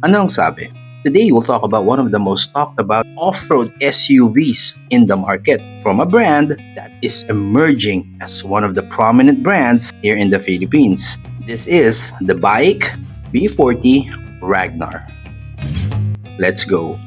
Ano ang sabi? Today we'll talk about one of the most talked about off-road SUVs in the market from a brand that is emerging as one of the prominent brands here in the Philippines. This is the bike B40 Ragnar. Let's go.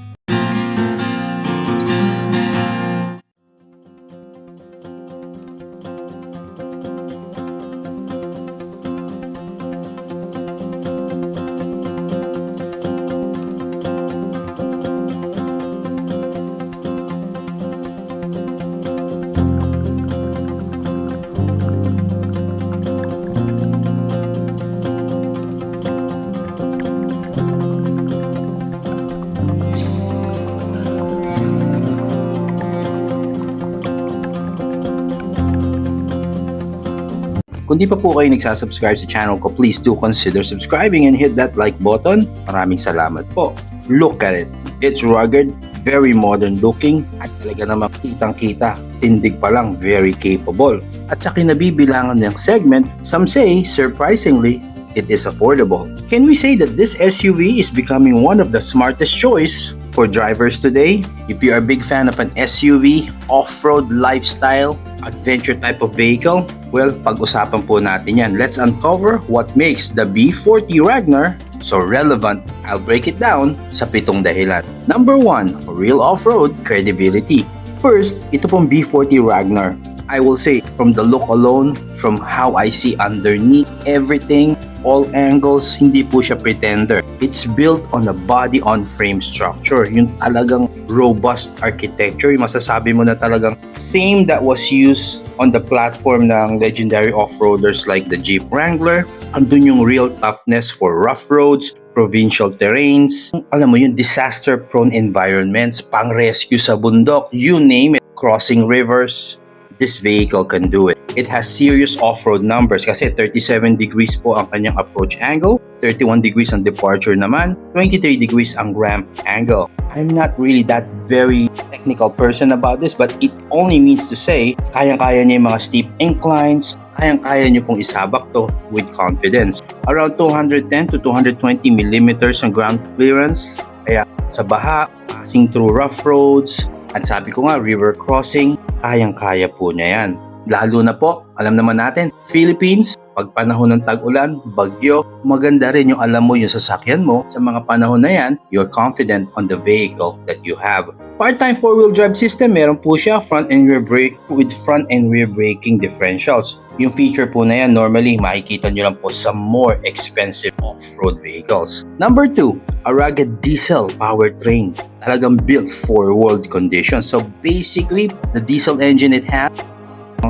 Kung di pa po kayo nagsasubscribe sa channel ko, please do consider subscribing and hit that like button. Maraming salamat po. Look at it. It's rugged, very modern looking, at talaga namang kitang-kita. Tindig pa lang, very capable. At sa kinabibilangan ng segment, some say, surprisingly, it is affordable. Can we say that this SUV is becoming one of the smartest choice for drivers today? If you are a big fan of an SUV, off-road lifestyle, adventure type of vehicle, well, pag-usapan po natin yan. Let's uncover what makes the B40 Ragnar so relevant. I'll break it down sa 7 dahilan. Number 1, real off-road credibility. First, ito pong B40 Ragnar. I will say, from the look alone, from how I see underneath everything, all angles, hindi po siya pretender. It's built on a body-on-frame structure. Yung talagang robust architecture. Yung masasabi mo na talagang same that was used on the platform ng legendary off-roaders like the Jeep Wrangler. Andun yung real toughness for rough roads, provincial terrains, alam mo yung disaster-prone environments, pang-rescue sa bundok, you name it, crossing rivers. This vehicle can do it. It has serious off-road numbers kasi 37 degrees po ang kanyang approach angle, 31 degrees ang departure naman, 23 degrees ang ramp angle. I'm not really that very technical person about this, but it only means to say, kayang-kaya niya yung mga steep inclines, kayang-kaya niyo pong isabak to with confidence. Around 210 to 220 millimeters ang ground clearance, kaya sa baha, passing through rough roads, at sabi ko nga, river crossing, kayang-kaya po niya yan. Lalo na po, alam naman natin, Philippines, pag panahon ng tag-ulan, bagyo, maganda rin yung alam mo yung sasakyan mo. Sa mga panahon na yan, you're confident on the vehicle that you have. Part-time 4-wheel drive system, meron po siya front and rear brake with front and rear braking differentials. Yung feature po na yan, normally makikita nyo lang po sa more expensive off-road vehicles. Number 2, a rugged diesel powertrain. Talagang built for world conditions. So basically, the diesel engine it has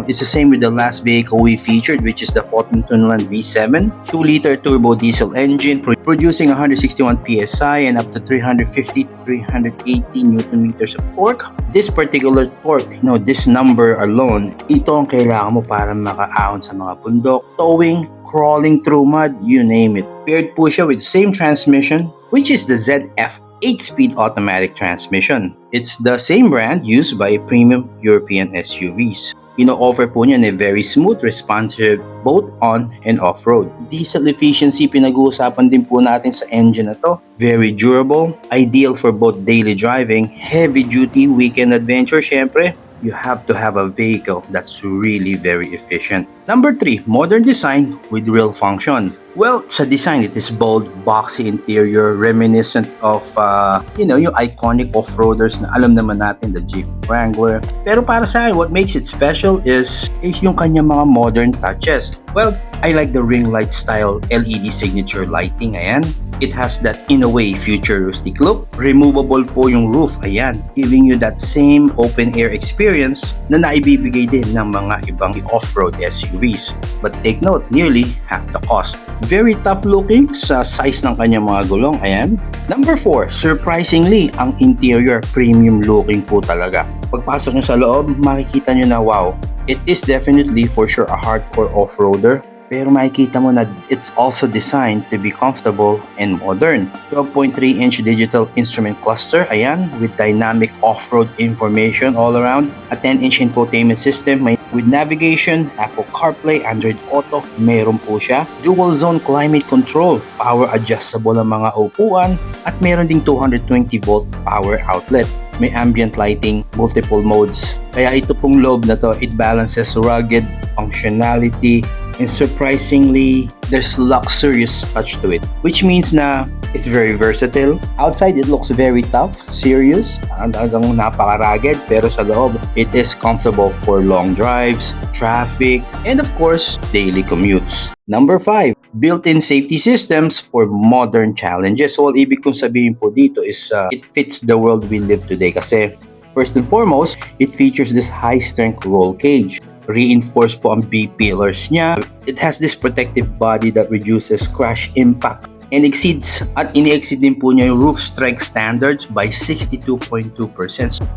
is the same with the last vehicle we featured, which is the Foton Tunland V7, 2-liter turbo diesel engine producing 161 psi and up to 350 to 380 newton meters of torque. This particular torque, this number alone, ito ang kailangan mo para makaahon sa mga bundok, towing, crawling through mud, you name it. Paired po siya with same transmission, which is the ZF 8-speed automatic transmission. It's the same brand used by premium European SUVs. Offer po niya a very smooth, responsive both on and off-road. Diesel efficiency, pinag-uusapan din po natin sa engine na to. Very durable, ideal for both daily driving, heavy-duty, weekend adventure. Syempre, you have to have a vehicle that's really very efficient. Number 3, modern design with real function. Well, sa design, it is bold, boxy interior, reminiscent of, yung iconic off-roaders na alam naman natin, the Jeep Wrangler. Pero para sa akin, what makes it special is yung kanyang mga modern touches. Well, I like the ring light style LED signature lighting, ayan. It has that, in a way, futuristic look. Removable po yung roof, ayan, giving you that same open-air experience na naibibigay din ng mga ibang off-road SUVs. But take note, nearly half the cost. Very tough looking sa size ng kanyang mga gulong, ayan. Number 4, surprisingly, ang interior premium looking po talaga. Pagpasok nyo sa loob, makikita nyo na wow, it is definitely for sure a hardcore off-roader. Pero makikita mo na it's also designed to be comfortable and modern. 12.3-inch digital instrument cluster, ayan, with dynamic off-road information all around. A 10-inch infotainment system with navigation, Apple CarPlay, Android Auto, meron po siya. Dual zone climate control, power adjustable ang mga upuan, At meron ding 220 volt power outlet. May ambient lighting, multiple modes. Kaya ito pong loob na to, it balances rugged functionality, and surprisingly, there's luxurious touch to it. Which means na it's very versatile. Outside, it looks very tough, serious, hanggang napaka-rugged. Pero sa loob, it is comfortable for long drives, traffic, and of course, daily commutes. Number 5, built-in safety systems for modern challenges. So, ibig kong sabihin po dito is it fits the world we live today kasi first and foremost, it features this high-strength roll cage. Reinforced po ang B-pillars niya. It has this protective body that reduces crash impact and ini-exceed din po niya yung roof strike standards by 62.2%.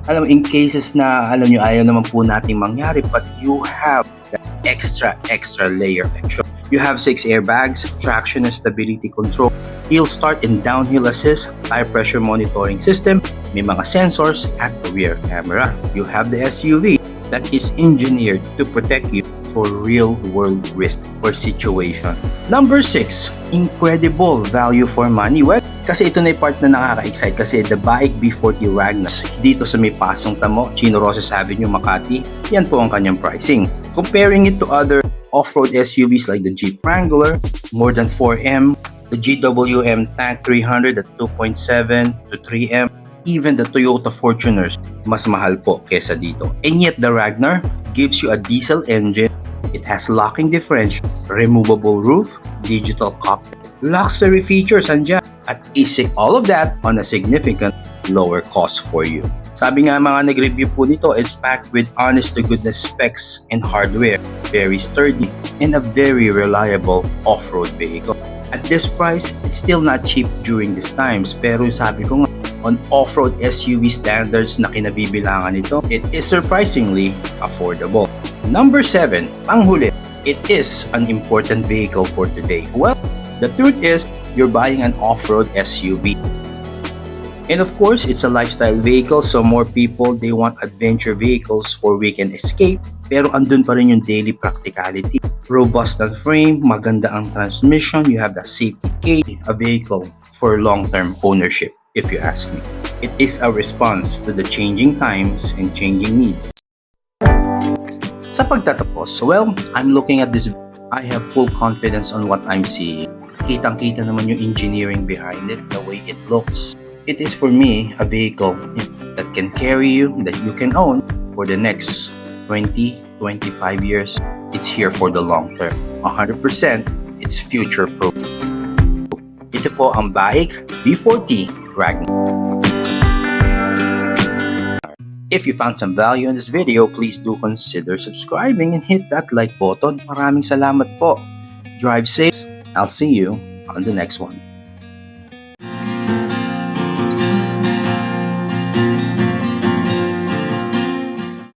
Alam mo, in cases na alam nyo ayaw naman po nating mangyari but you have that extra layer extra. You have 6 airbags, traction and stability control, hill start and downhill assist, tire pressure monitoring system, may mga sensors at rear camera. You have the SUV that is engineered to protect you for real-world risk or situation. Number 6, incredible value for money. Well, kasi ito na yung part na nakaka-excite kasi the BAIC B40 Ragnar dito sa may pasong tamo, Chino Roces Avenue, Makati, yan po ang kanyang pricing. Comparing it to other off-road SUVs like the Jeep Wrangler, more than 4M, the GWM Tank 300 at 2.7 to 3M, even the Toyota Fortuners, mas mahal po kesa dito. And yet the Ragnar gives you a diesel engine, it has locking differential, removable roof, digital cockpit, luxury features andyan, at easy all of that on a significant lower cost for you. Sabi nga mga nag-review po nito is packed with honest-to-goodness specs and hardware, very sturdy, and a very reliable off-road vehicle. At this price, it's still not cheap during these times, pero sabi ko nga, on off-road SUV standards na kinabibilangan nito, it is surprisingly affordable. Number 7, panghuli, it is an important vehicle for today. Well, the truth is, you're buying an off-road SUV. And of course, it's a lifestyle vehicle, so more people, they want adventure vehicles for weekend escape. Pero andun pa rin yung daily practicality. Robust ang frame, maganda ang transmission, you have the safety cage, a vehicle for long-term ownership, if you ask me. It is a response to the changing times and changing needs. Sa pagtatapos, well, I'm looking at this, I have full confidence on what I'm seeing. Kitang-kita naman yung engineering behind it, the way it looks. It is for me a vehicle that can carry you, that you can own for the next 20, 25 years. It's here for the long term. 100%, it's future-proof. Ito po ang BAIC B40 Ragnar. If you found some value in this video, please do consider subscribing and hit that like button. Maraming salamat po. Drive safe. I'll see you on the next one.